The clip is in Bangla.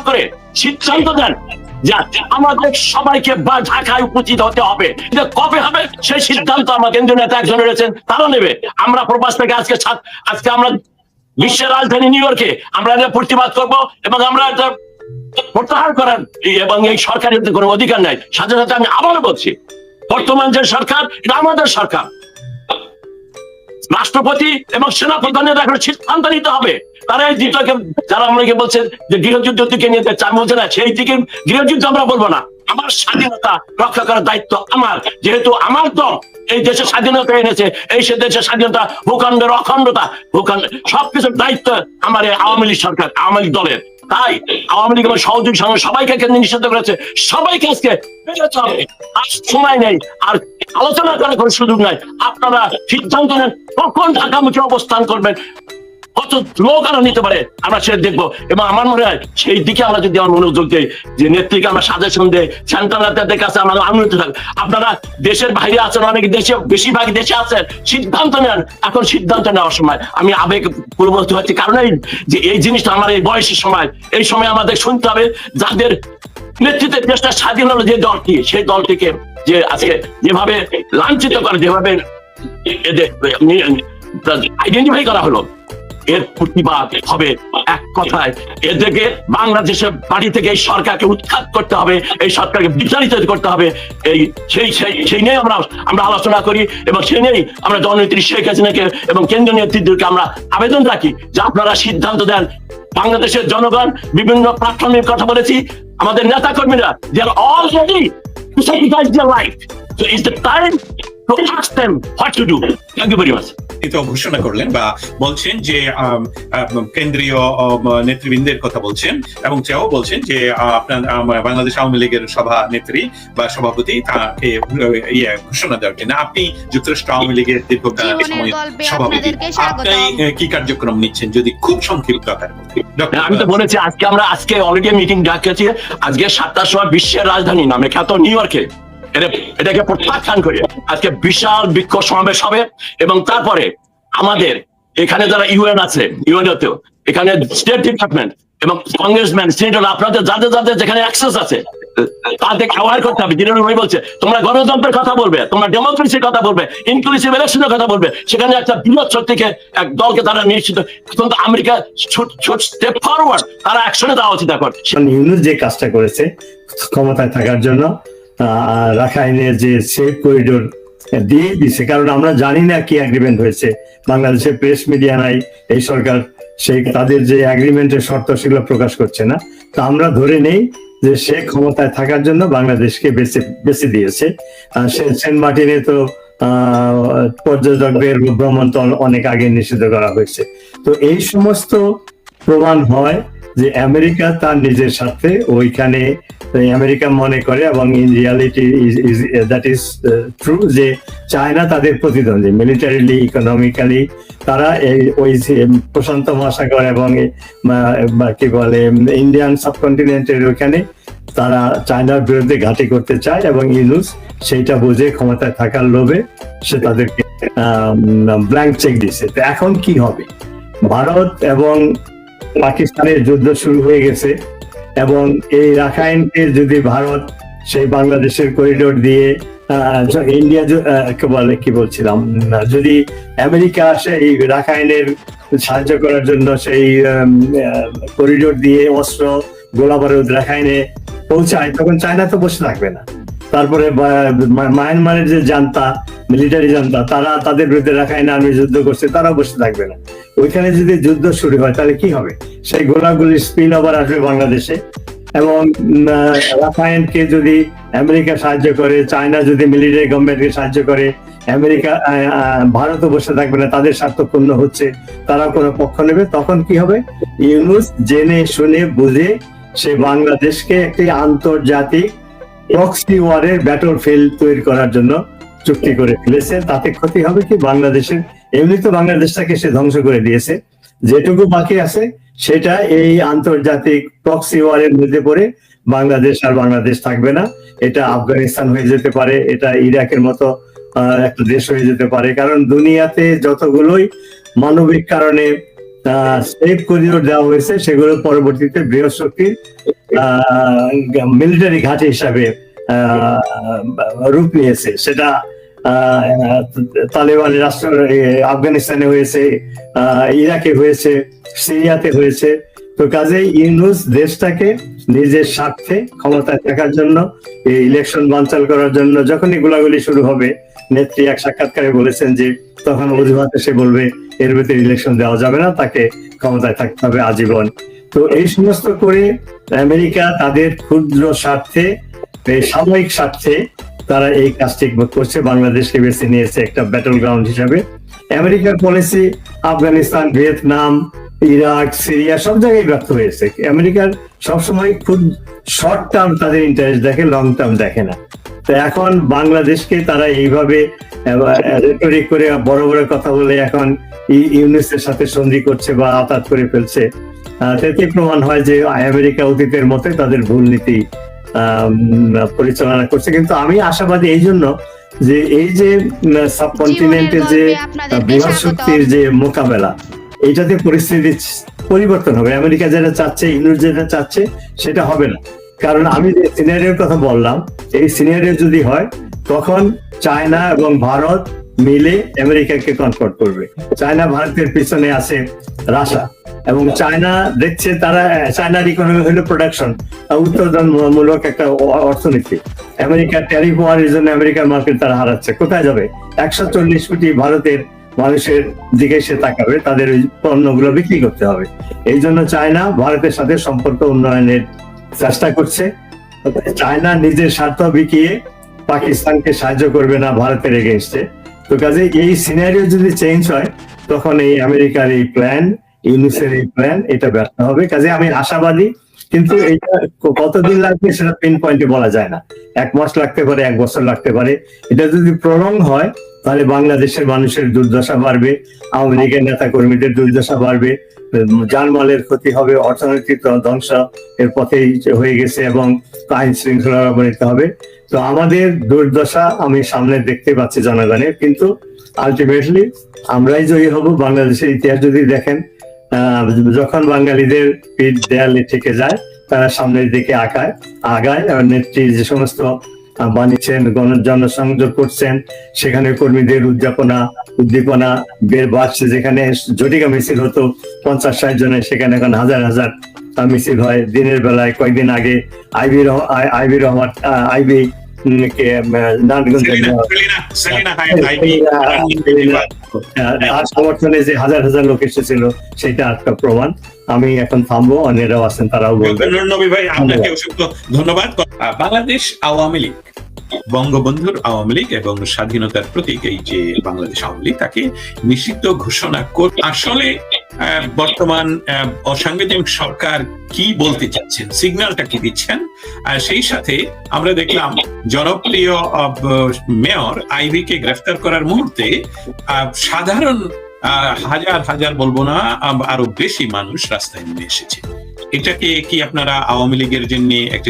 করে সিদ্ধান্ত দেন যে আমাদের সবাইকে ঢাকায় উপস্থিত হতে হবে। কবে হবে সেই সিদ্ধান্ত আমার কেন্দ্রীয় নেতা একজন রয়েছেন, তারা নেবে। আমরা প্রবাস থেকে আজকে আমরা বিশ্বের রাজধানী নিউ ইয়র্কে আমরা প্রতিবাদ করব এবং আমরা এটা প্রত্যাহার করার এবং এই সরকারের কোনো অধিকার নাই। সাথে সাথে আমি আবারও বলছি, বর্তমান যে সরকার এটা আমাদের সরকার। রাষ্ট্রপতি এবং সেনাপ্রধানের এখন সিদ্ধান্ত নিতে হবে। তারা এই দিকটাকে, যারা আমাকে বলছেন যে গৃহযুদ্ধ দিকে নিয়ে চান, বলছে না সেই দিকে গৃহযুদ্ধ আমরা বলবো না। আমার স্বাধীনতা রক্ষা করার দায়িত্ব আমার, যেহেতু আমার দল এই দেশের স্বাধীনতা এনেছে, এই সে দেশের স্বাধীনতা, ভূখণ্ডের অখণ্ডতা, ভূখণ্ড সবকিছুর দায়িত্ব আমার আওয়ামী লীগ সরকার, আওয়ামী লীগ দলের। তাই আওয়ামী লীগ এবং সহযোগী সঙ্গে সবাইকে কেন্দ্রে নিষিদ্ধ করেছে। সবাইকে আজকে বেরোতে হবে, আর সময় নেই, আর আলোচনা করার কোনো সুযোগ নাই। আপনারা সিদ্ধান্ত নেন কখন ঢাকামুখী অবস্থান করবেন, কত লোক আরো নিতে পারে আমরা সেটা দেখবো। এবং আমার মনে হয় সেই দিকে আমরা যদি আমার মনোযোগ দিই, যে নেত্রীকে আমরা সাজেশন দেই, সেন্ট্রাল নেতাদের কাছে আমরা আনন্দিত থাকি। আপনারা দেশের বাইরে আছেন, অনেক দেশে, বেশিরভাগ দেশে আছেন, সিদ্ধান্ত নেন। এখন সিদ্ধান্ত নেওয়ার সময় আমি আবেগ পূর্ববর্তী হচ্ছি, কারণ যে এই জিনিসটা আমার এই বয়সের সময়, এই সময় আমাদের শুনতে হবে যাদের নেতৃত্বে দেশটা স্বাধীন হলো যে দলটি, সেই দলটিকে যে আজকে যেভাবে লাঞ্ছিত করে, যেভাবে আইডেন্টিফাই করা হলো, এর প্রতিবাদ হবে। এক কথায় এদেরকে বাংলাদেশের বাড়ি থেকে এই সরকারকে উৎখাত করতে হবে, এই সরকারকে বিতাড়িত করতে হবে। এই সেই নিয়ে আমরা আলোচনা করি এবং সেই নিয়েই আমরা জননেত্রী শেখ হাসিনাকে এবং কেন্দ্রীয় নেতৃত্বকে আমরা আবেদন রাখি যে আপনারা সিদ্ধান্ত দেন। বাংলাদেশের জনগণ বিভিন্ন প্ল্যাটফর্মের কথা বলেছি, আমাদের নেতা কর্মীরা, they are all ready to sacrifice their life. So it's the time to ask them what to do. Thank you very much. ঘোষণা করলেন বা বলছেন যে কেন্দ্রীয় নেতৃবৃন্দের কথা বলছেন এবং চাও বলছেন যে আপনার বাংলাদেশ আওয়ামী লীগের সভা নেত্রী বা সভাপতি তাকে ঘোষণা দেওয়ার জন্য আপনি যুক্তরাষ্ট্র আওয়ামী লীগের দীর্ঘকাল সময় সভাপতি, আপনি কি কার্যক্রম নিচ্ছেন যদি খুব সংক্ষিপ্ত আকারে? আমি তো বলেছি আজকে অলরেডি মিটিং ডাকেছি। আজকে 7টার সময় বিশ্বের রাজধানী নামে খ্যাত নিউ ইয়র্কে এটাকে প্রত্যাখ্যান করে আজকে বিশাল বিক্ষোভ সমাবেশ হবে। এবং তারপরে আমাদের এখানে যারা ইউএন আছে, ইউএনও এখানে স্টেট ডিপার্টমেন্ট এবং কংগ্রেসম্যান, সিনেটর, আপনাদের যাদের যাদের যেখানে অ্যাক্সেস আছে তাদেরকে অ্যাওয়ার করতে হবে। দিনের ভাই বলছে তোমরা গণতন্ত্রের কথা বলবে, তোমরা ডেমোক্রেসির কথা বলবে, ইনক্লুসিভ ইলেকশনের কথা বলবে। সেখানে একটা বৃহৎ শক্তিকে এক দলকে তারা নিশ্চিত, এখন তো আমেরিকা স্টেপ ফরওয়ার্ড, তারা অ্যাকশনে দেওয়া উচিত। এখন ইউনূস যে কাজটা করেছে ক্ষমতায় থাকার জন্য, রাখাইনের যে সেফ করিডোর দিয়ে দিছে, কারণ আমরা জানি না কি এগ্রিমেন্ট হয়েছে। বাংলাদেশের প্রেস মিডিয়া নাই, এই সরকার সেই তাদের যে এগ্রিমেন্টের শর্ত সেগুলো প্রকাশ করছে না। তা আমরা ধরে নেই যে সে ক্ষমতায় থাকার জন্য বাংলাদেশকে বেছে দিয়েছে। সেন্ট মার্টিনে তো পর্যটকদের ভ্রমণ তো অনেক আগে নিষিদ্ধ করা হয়েছে। তো এই সমস্ত প্রমাণ হয় যে আমেরিকা তার নিজের স্বার্থে ওইখানে, আমেরিকা মনে করে এবং in reality that is true যে চায়না তাদের প্রতিদ্বন্দ্বী মিলিটারিলি, ইকোনমিক্যালি। তারা ওই প্রশান্ত মহাসাগর এবং কি বলে ইন্ডিয়ান সাবকন্টিনেন্টের ওইখানে তারা চায়নার বিরুদ্ধে ঘাঁটি করতে চায় এবং ইউনূস সেইটা বুঝে ক্ষমতায় থাকার লোভে সে তাদেরকে ব্ল্যাঙ্ক চেক দিছে। তো এখন কি হবে? ভারত এবং পাকিস্তানের যুদ্ধ শুরু হয়ে গেছে এবং এই রাখাইনকে যদি ভারত সেই বাংলাদেশের করিডোর দিয়ে ইন্ডিয়া কি বলছিলাম, যদি আমেরিকা সেই রাখাইনের সাহায্য করার জন্য সেই করিডোর দিয়ে অস্ত্র গোলা বারুদ রাখাইনে পৌঁছায়, তখন চায়না তো বসে থাকবে না। তারপরে মায়ানমারের যে জান্তা, মিলিটারি জান্তা, তারা তাদের বিরুদ্ধে রাখাইন আর্মি যুদ্ধ করছে, তারাও বসে থাকবে না। ওইখানে যদি যুদ্ধ শুরু হয় তাহলে কি হবে? সেই গোলাগুলির স্পিন ওভার আসবে বাংলাদেশে। এবং রাখাইনকে যদি আমেরিকা সাহায্য করে, চায়না যদি মিলিটারি গভর্নমেন্টকে সাহায্য করে, আমেরিকা ভারতও বসে থাকবে না, তাদের স্বার্থ পূর্ণ হচ্ছে, তারা কোনো পক্ষ নেবে। তখন কি হবে? ইউনূস জেনে শুনে বুঝে সে বাংলাদেশকে একটি আন্তর্জাতিক প্রক্সি ওয়ারের ব্যাটল ফিল্ড তৈরি করার জন্য চুক্তি করে ফেলেছে। তাতে ক্ষতি হবে কি? বাংলাদেশের এমনি তো বাংলাদেশটাকে সে ধ্বংস করে দিয়েছে, যেটুকু বাকি আছে সেটা এই আন্তর্জাতিক প্রক্সি ওয়ারের মধ্যে পড়ে বাংলাদেশ থাকবে না। এটা আফগানিস্তান হয়ে যেতে পারে, এটা ইরাকের মতো একটা দেশ হয়ে যেতে পারে। কারণ দুনিয়াতে যতগুলোই মানবিক কারণে সেফ করিডোর দেওয়া হয়েছে, সেগুলো পরবর্তীতে বৃহস্পতির মিলিটারি ঘাঁটি হিসাবে রূপ নিয়েছে। সেটা তালেবান রাষ্ট্র আফগানিস্তানে হয়েছে, ইরাকে হয়েছে, সিরিয়াতে হয়েছে। তো কাজেই ইউনূস দেশটাকে নিজের স্বার্থে ক্ষমতায় থাকার জন্য, এই ইলেকশন বানচাল করার জন্য, যখনই গোলাগুলি শুরু হবে, নেত্রী এক সাক্ষাৎকারে বলেছেন যে তখন অজুহাতে সে বলবে এর ভিতরে ইলেকশন দেওয়া যাবে না, তাকে ক্ষমতায় থাকতে হবে আজীবন। তো এই সমস্ত করে আমেরিকা তাদের ক্ষুদ্র স্বার্থে, সাময়িক স্বার্থে তারা এই কাজটি করছে, বাংলাদেশকে বেছে নিয়েছে একটা ব্যাটল গ্রাউন্ড হিসাবে। আমেরিকার policy Afghanistan, Vietnam, Iraq, Syria সব জায়গায় ব্যর্থ হয়েছে। আমেরিকার সবসময় খুব শর্ট টার্ম তাদের ইন্টারেস্ট দেখে, লং টার্ম দেখে না। তো এখন বাংলাদেশকে তারা এইভাবে রেটরিক করে বড় বড় কথা বলে এখন ইউনিসের সাথে সন্ধি করছে বা আঘাত করে ফেলছে। তাতে প্রমাণ হয় যে আমেরিকা অতীতের মতো তাদের ভুল নীতি পরিচালনা করছে। কিন্তু আমি আশাবাদী এই জন্য যে এই যে সাবকন্টিনেন্টের যে বৃহৎ শক্তির যে মোকাবেলা, এইটাতে পরিস্থিতি পরিবর্তন হবে। আমেরিকা যেটা চাচ্ছে, ইউরোপ যেটা চাচ্ছে, সেটা হবে না। কারণ আমি যে সিনারিওর কথা বললাম, এই সিনারিও যদি হয়, তখন চায়না এবং ভারত মিলে আমেরিকাকে কনফ্রন্ট করবে। চায়না ভারতের পিছনে আছে রাশিয়া, এবং চায়না দেখছে, তারা চায়নার ইকোনমি হলো প্রোডাকশন, উৎপাদনমূলক একটা অর্থনীতি। আমেরিকার ট্যারিফ হওয়ার জন্য আমেরিকার মার্কেট তারা হারাচ্ছে। কোথায় যাবে? 140 কোটি ভারতের মানুষের দিকে সে তাকাবে, তাদের ওই পণ্যগুলো বিক্রি করতে হবে। এই জন্য চায়না ভারতের সাথে সম্পর্ক উন্নয়নের চেষ্টা করছে। চায়না নিজের স্বার্থ বিকিয়ে পাকিস্তানকে সাহায্য করবে না ভারতের এগেইনস্টে। তো কাজে এই সিনারিও যদি চেঞ্জ হয়, তখন এই আমেরিকার এই প্ল্যান, ইউনিসের এই প্ল্যান, এটা ব্যর্থ হবে। কাজে আমি আশাবাদী, কিন্তু এটা কতদিন লাগবে সেটা পিন পয়েন্টে বলা যায় না। 1 মাস লাগতে পারে, 1 বছর লাগতে পারে। এটা যদি প্রলং হয়, তাহলে বাংলাদেশের মানুষের দুর্দশা বাড়বে, আওয়ামী লীগের নেতা কর্মীদের দুর্দশা বাড়বে, জানমালের ক্ষতি হবে, অর্থনৈতিক ধ্বংস এর পথেই হয়ে গেছে, এবং আইন শৃঙ্খলা অবনীত হবে। তো আমাদের দুর্দশা আমি সামনে দেখতে পাচ্ছি জনগণের, কিন্তু আলটিমেটলি আমরাই জয়ী হব। বাংলাদেশের ইতিহাস যদি দেখেন, যখন বাঙালিদের পিঠ দেয়ালে ঠেকে যায়, তারা সামনের দিকে আগায়। নেত্রী যে সমস্ত বানিয়েছেন, জনসংযোগ করছেন, সেখানে কর্মীদের উদ্দীপনা বের বাড়ছে। যেখানে ঝটিকা মিছিল হতো 50-60 জনের, সেখানে এখন হাজার হাজার মিছিল হয়। দিনের বেলায় কয়েকদিন আগে আইবি রহমান সমর্থনে যে হাজার হাজার লোক এসেছিল, সেটা একটা প্রমাণ। আমি এখন থামবো, অন্যরাও আছেন, তারাও বলবেন। নবী ভাই, আপনাকে অসংখ্য ধন্যবাদ। বাংলাদেশ আওয়ামী লীগ, বঙ্গবন্ধুর আওয়ামী লীগ এবং স্বাধীনতার প্রতীক এই যে বাংলাদেশ আওয়ামী লীগ, তাকে নিষিদ্ধ ঘোষণা করে আসলে বর্তমান অসাংবিধানিক সরকার কি বলতে চাচ্ছেন, সিগন্যালটা কি দিচ্ছেন? আর সেই সাথে আমরা দেখলাম জনপ্রিয় মেয়র আইভি কে গ্রেফতার করার মুহূর্তে সাধারণ হাজার হাজার বলবো না, আরো বেশি মানুষ রাস্তায় নেমে এসেছে। এটাকে কি আপনারা আওয়ামী লীগের জন্য একটি